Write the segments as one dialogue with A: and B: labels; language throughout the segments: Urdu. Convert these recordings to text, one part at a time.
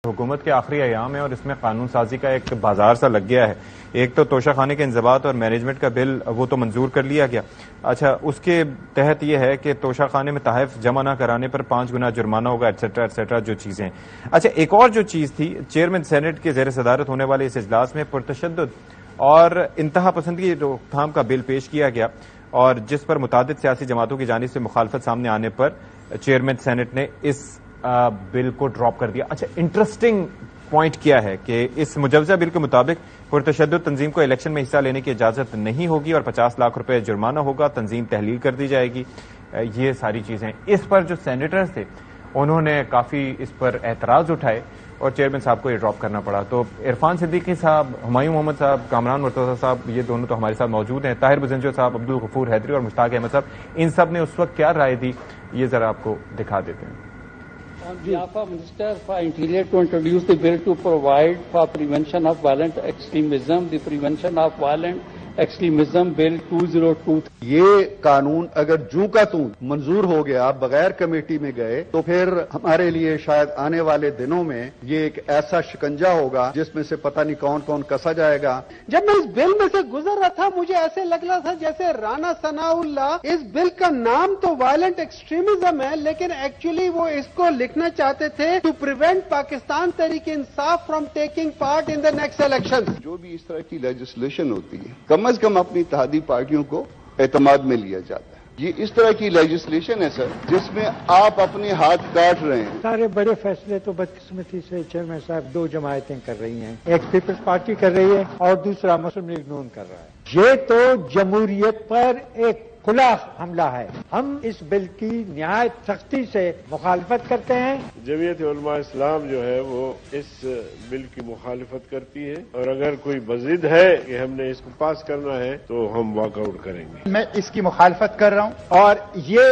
A: حکومت کے آخری ایام ہے اور اس میں قانون سازی کا ایک بازار سا لگ گیا ہے. ایک تو توشہ خانے کے انضباط اور مینجمنٹ کا بل وہ تو منظور کر لیا گیا. اچھا, اس کے تحت یہ ہے کہ توشہ خانے میں تحائف جمع نہ کرانے پر 5 گنا جرمانہ ہوگا, ایٹسٹرا ایٹسٹرا جو چیزیں. اچھا, ایک اور جو چیز تھی, چیئرمین سینٹ کے زیر صدارت ہونے والے اس اجلاس میں پرتشدد اور انتہا پسندی روک تھام کا بل پیش کیا گیا, اور جس پر متعدد سیاسی جماعتوں کی جانب سے مخالفت سامنے آنے پر چیئرمین سینٹ نے اس بل کو ڈراپ کر دیا. اچھا, انٹرسٹنگ پوائنٹ کیا ہے کہ اس مجوزہ بل کے مطابق پرتشدد تنظیم کو الیکشن میں حصہ لینے کی اجازت نہیں ہوگی اور 50 لاکھ روپے جرمانہ ہوگا, تنظیم تحلیل کر دی جائے گی. یہ ساری چیزیں اس پر جو سینیٹرز تھے انہوں نے کافی اس پر اعتراض اٹھائے اور چیئرمین صاحب کو یہ ڈراپ کرنا پڑا. تو عرفان صدیقی صاحب, ہمایوں محمد صاحب, کامران مرتضیٰ صاحب, یہ دونوں تو ہمارے ساتھ موجود ہیں, طاہر بزنجو صاحب, عبدالغفور حیدری اور مشتاق احمد صاحب, ان سب نے اس وقت کیا رائے دی یہ ذرا آپ کو دکھا دیتے ہیں.
B: On behalf of Minister for Interior to introduce the bill to provide for prevention of violent extremism, the Prevention of Violent extremism bill 2023.
C: یہ قانون اگر جوں کا توں منظور ہو گیا بغیر کمیٹی میں گئے تو پھر ہمارے لیے شاید آنے والے دنوں میں یہ ایک ایسا شکنجا ہوگا جس میں سے پتہ نہیں کون کون کسا جائے گا.
D: جب میں اس بل میں سے گزر رہا تھا مجھے ایسے لگ رہا تھا جیسے رانا ثناء اللہ, اس بل کا نام تو وائلنٹ ایکسٹریمزم ہے لیکن ایکچولی وہ اس کو لکھنا چاہتے تھے to prevent Pakistan Tehreek Insaf from taking part in the next election.
C: جو بھی اس طرح کی لیجسلیشن ہوتی ہے کم از کم اپنی اتحادی پارٹیوں کو اعتماد میں لیا جاتا ہے. یہ اس طرح کی لیجسلیشن ہے سر جس میں آپ اپنے ہاتھ کاٹ رہے ہیں.
E: سارے بڑے فیصلے تو بدقسمتی سے چیئرمین صاحب 2 جماعتیں کر رہی ہیں, ایک پیپلز پارٹی کر رہی ہے اور دوسرا مسلم لیگ نون کر رہا ہے. یہ تو جمہوریت پر ایک کھلا حملہ ہے. ہم اس بل کی نہایت سختی سے مخالفت کرتے ہیں.
F: جمعیت علماء اسلام جو ہے وہ اس بل کی مخالفت کرتی ہے اور اگر کوئی بضد ہے کہ ہم نے اس کو پاس کرنا ہے تو ہم واک آؤٹ کریں گے.
G: میں اس کی مخالفت کر رہا ہوں اور یہ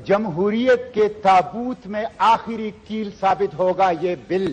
G: جمہوریت کے تابوت میں آخری کیل ثابت ہوگا یہ بل.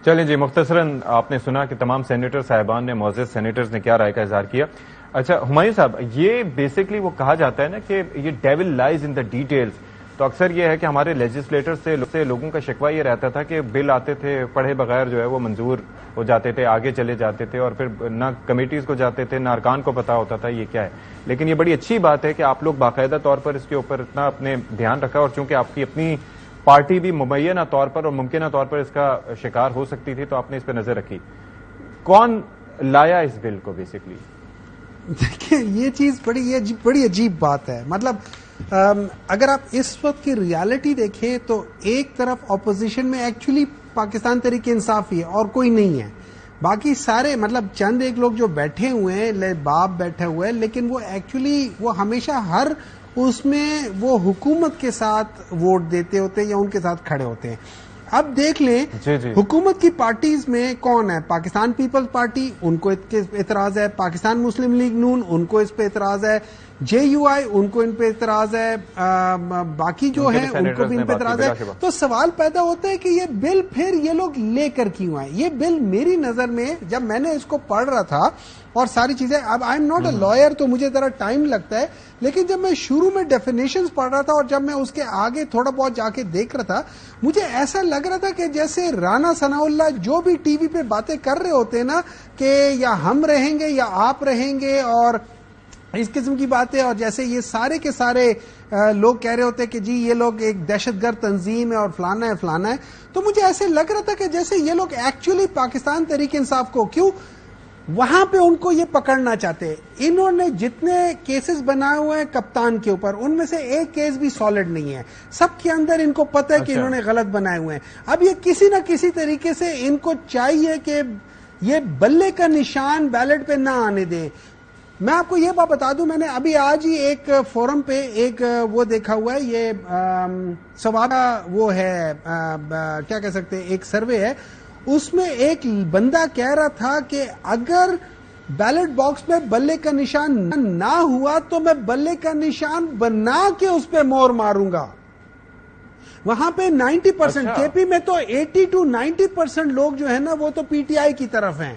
A: چلیں جی, مختصراً آپ نے سنا کہ تمام سینیٹر صاحبان نے, معزز سینیٹرز نے کیا رائے کا اظہار کیا. اچھا ہمایوں صاحب, یہ بیسکلی وہ کہا جاتا ہے نا کہ یہ ڈیول لائز ان دا ڈیٹیلز. تو اکثر یہ ہے کہ ہمارے لیجسلیٹر سے لوگوں کا شکوہ یہ رہتا تھا کہ بل آتے تھے پڑھے بغیر جو ہے وہ منظور ہو جاتے تھے, آگے چلے جاتے تھے اور پھر نہ کمیٹیز کو جاتے تھے نہ ارکان کو پتا ہوتا تھا یہ کیا ہے. لیکن یہ بڑی اچھی بات ہے کہ آپ لوگ باقاعدہ طور پر اس کے اوپر اتنا اپنے دھیان رکھا, اور چونکہ آپ کی اپنی پارٹی بھی مبینہ طور پر اور ممکنہ طور پر اس کا شکار ہو سکتی تھی تو آپ نے اس پہ نظر رکھی. کون لایا اس بل کو بیسکلی؟
D: دیکھیں یہ چیز بڑی عجیب بات ہے. مطلب اگر آپ اس وقت کی ریالٹی دیکھیں تو ایک طرف اپوزیشن میں ایکچولی پاکستان تحریک انصاف ہی ہے اور کوئی نہیں ہے. باقی سارے مطلب چند ایک لوگ جو بیٹھے ہوئے ہیں, باپ بیٹھے ہوئے ہیں, لیکن وہ ایکچولی وہ ہمیشہ ہر اس میں وہ حکومت کے ساتھ ووٹ دیتے ہوتے ہیں یا ان کے ساتھ کھڑے ہوتے ہیں. اب دیکھ لیں حکومت کی پارٹیز میں کون ہے, پاکستان پیپلز پارٹی, ان کو اعتراض ہے, پاکستان مسلم لیگ نون, ان کو اس پہ اعتراض ہے, JUI ان کو ان پہ اعتراض ہے, باقی جو ہیں ان کو بھی ان پہ اعتراض ہے. تو سوال پیدا ہوتا ہے کہ یہ بل پھر یہ لوگ لے کر کیوں آئے. یہ بل میری نظر میں جب میں نے اس کو پڑھ رہا تھا اور ساری چیزیں, اب I am not a liar تو مجھے ذرا ٹائم لگتا ہے, لیکن جب میں شروع میں ڈیفینیشنز پڑھ رہا تھا اور جب میں اس کے آگے تھوڑا بہت جا کے دیکھ رہا تھا مجھے ایسا لگ رہا تھا کہ جیسے رانا ثناء اللہ جو بھی ٹی وی پہ باتیں کر رہے ہوتے ہیں نا کہ یا ہم رہیں گے یا آپ رہیں گے اور اس قسم کی باتیں, اور جیسے یہ سارے کے سارے لوگ کہہ رہے ہوتے کہ جی یہ لوگ ایک دہشت گرد تنظیم ہے اور فلانا ہے فلانا ہے. تو مجھے ایسے لگ رہا تھا کہ جیسے یہ لوگ ایکچولی پاکستان تحریک انصاف کو کیوں وہاں پہ ان کو یہ پکڑنا چاہتے ہیں. انہوں نے جتنے کیسز بنائے ہوئے ہیں کپتان کے اوپر ان میں سے ایک کیس بھی سالڈ نہیں ہے. سب کے اندر ان کو پتہ ہے کہ انہوں نے غلط بنائے ہوئے ہیں. اب یہ کسی نہ کسی طریقے سے ان کو چاہیے کہ یہ بلے کا نشان بیلٹ پہ نہ آنے دیں. میں آپ کو یہ بات بتا دوں, میں نے ابھی آج ہی ایک فورم پہ ایک وہ دیکھا ہوا ہے, یہ سوابا وہ ہے کیا کہہ سکتے ہیں, ایک سروے ہے, اس میں ایک بندہ کہہ رہا تھا کہ اگر بیلٹ باکس میں بلے کا نشان نہ ہوا تو میں بلے کا نشان بنا کے اس پہ مور ماروں گا. وہاں پہ 90% کے پی میں تو 80 to 90% لوگ جو ہے نا وہ تو پی ٹی آئی کی طرف ہیں.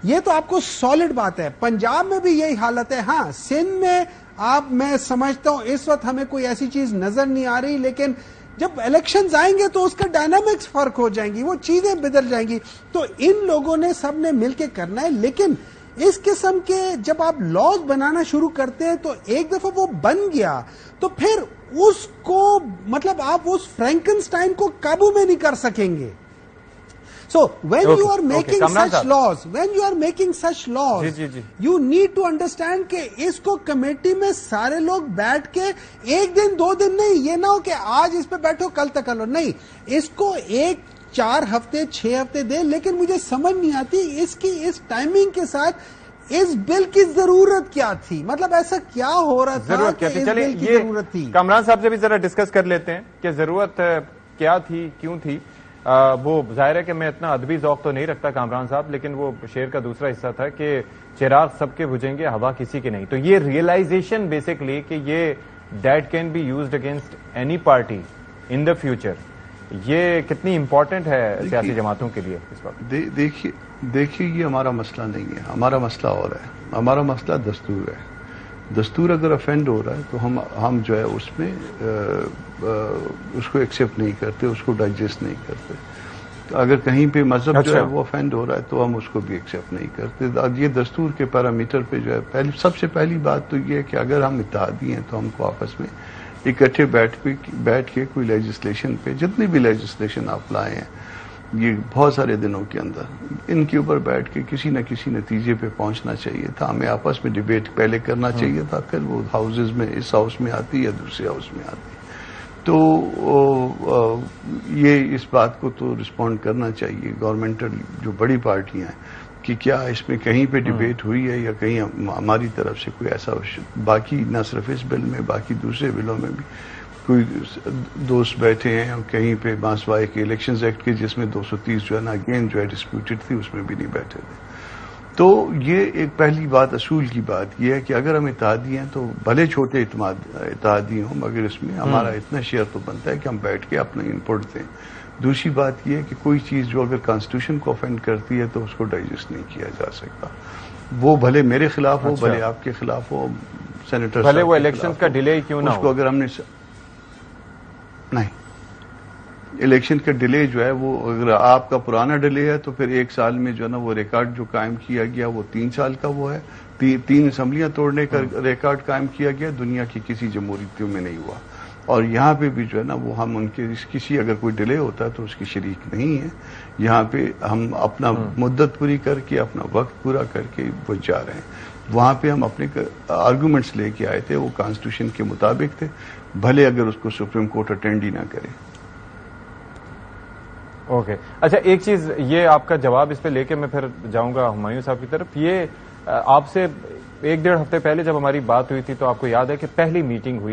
D: یہ تو آپ کو سالڈ بات ہے. پنجاب میں بھی یہی حالت ہے. ہاں سندھ میں آپ, میں سمجھتا ہوں اس وقت ہمیں کوئی ایسی چیز نظر نہیں آ رہی, لیکن جب الیکشنز آئیں گے تو اس کا ڈائنامکس فرق ہو جائیں گی, وہ چیزیں بدل جائیں گی. تو ان لوگوں نے سب نے مل کے کرنا ہے. لیکن اس قسم کے جب آپ لاز بنانا شروع کرتے ہیں تو ایک دفعہ وہ بن گیا تو پھر اس کو مطلب آپ اس فرینکنسٹائن کو قابو میں نہیں کر سکیں گے. So when you are making such laws, you need to understand کہ اس کو کمیٹی میں سارے لوگ بیٹھ کے ایک دن 2 دن نہیں, یہ نہ ہو کہ آج اس پہ بیٹھو کل تک کر لو, نہیں, اس کو 4 ہفتے 6 ہفتے دے. لیکن مجھے سمجھ نہیں آتی اس کی اس ٹائمنگ کے ساتھ اس بل کی ضرورت کیا تھی, مطلب ایسا کیا ہو رہا تھا کہ اس بل کی ضرورت تھی.
A: کامران صاحب سے بھی ذرا ڈسکس کر لیتے ہیں کہ ضرورت کیا تھی, کیوں تھی. وہ ظاہر ہے کہ میں اتنا ادبی ذوق تو نہیں رکھتا کامران صاحب, لیکن وہ شعر کا دوسرا حصہ تھا کہ چراغ سب کے بجھیں گے ہوا کسی کے نہیں. تو یہ ریئلائزیشن بیسکلی کہ یہ that can be used against any party in the future, یہ کتنی امپورٹنٹ ہے سیاسی جماعتوں کے لیے اس وقت.
H: دیکھیے یہ ہمارا مسئلہ نہیں ہے, ہمارا مسئلہ اور ہے. ہمارا مسئلہ دستور ہے. دستور اگر افینڈ ہو رہا ہے تو ہم جو ہے اس میں اس کو ایکسیپٹ نہیں کرتے, اس کو ڈائجسٹ نہیں کرتے. اگر کہیں پہ مذہب جو ہے وہ افینڈ ہو رہا ہے تو ہم اس کو بھی ایکسیپٹ نہیں کرتے. یہ دستور کے پیرامیٹر پہ جو ہے سب سے پہلی بات تو یہ ہے کہ اگر ہم اتحادی ہیں تو ہم کو آپس میں اکٹھے بیٹھ کے کوئی لیجسلیشن پہ, جتنی بھی لیجسلیشن آپ لائے ہیں یہ بہت سارے دنوں کے اندر, ان کے اوپر بیٹھ کے کسی نہ کسی نتیجے پہ پہنچنا چاہیے تھا. ہمیں آپس میں ڈیبیٹ پہلے کرنا چاہیے تھا, پھر وہ ہاؤسز میں اس ہاؤس میں آتی یا دوسرے ہاؤس میں آتی. تو یہ اس بات کو تو رسپونڈ کرنا چاہیے گورنمنٹل جو بڑی پارٹیاں ہیں کہ کیا اس میں کہیں پہ ڈیبیٹ ہوئی ہے یا کہیں ہماری طرف سے کوئی ایسا, باقی نہ صرف اس بل میں باقی دوسرے بلوں میں بھی کوئی دوست بیٹھے ہیں اور کہیں پہ بانسوائے کے الیکشنز ایکٹ کے جس میں 230 جو ہے نا اگین جو ہے ڈسپیوٹڈ تھی, اس میں بھی نہیں بیٹھے تھے. تو یہ ایک پہلی بات, اصول کی بات یہ ہے کہ اگر ہم اتحادی ہیں تو بھلے چھوٹے اتحادی ہوں مگر اس میں ہمارا اتنا شیئر تو بنتا ہے کہ ہم بیٹھ کے اپنا ان پٹ دیں. دوسری بات یہ ہے کہ کوئی چیز جو اگر کانسٹیٹیوشن کو افینڈ کرتی ہے تو اس کو ڈائجسٹ نہیں کیا جا سکتا. وہ بھلے میرے خلاف ہو, بھلے آپ کے خلاف ہو, سینیٹر
A: بھلے وہ الیکشن کا ڈیلے کیوں نہ ہو,
H: اس کو اگر ہم نے نہیں, الیکشن کا ڈیلے جو ہے وہ اگر آپ کا پرانا ڈیلے ہے تو پھر 1 سال میں جو ہے نا وہ ریکارڈ جو قائم کیا گیا وہ 3 سال کا وہ ہے. 3 اسمبلیاں توڑنے کا ریکارڈ قائم کیا گیا, دنیا کی کسی جمہوریتوں میں نہیں ہوا. اور یہاں پہ بھی جو ہے نا وہ ہم ان کے کسی اگر کوئی ڈیلے ہوتا ہے تو اس کی شریک نہیں ہے. یہاں پہ ہم اپنا مدت پوری کر کے اپنا وقت پورا کر کے وہ جا رہے ہیں. وہاں پہ ہم اپنے آرگومنٹس لے کے آئے تھے, وہ کانسٹیٹیوشن کے مطابق تھے, بھلے اگر اس کو سپریم کورٹ اٹینڈ ہی نہ کرے.
A: اوکے اچھا, ایک چیز یہ آپ کا جواب اس پہ لے کے میں پھر جاؤں گا ہمایوں صاحب کی طرف. یہ آپ سے 1-1.5 ہفتے پہلے جب ہماری بات ہوئی تھی تو آپ کو یاد ہے کہ پہلی میٹنگ ہوئی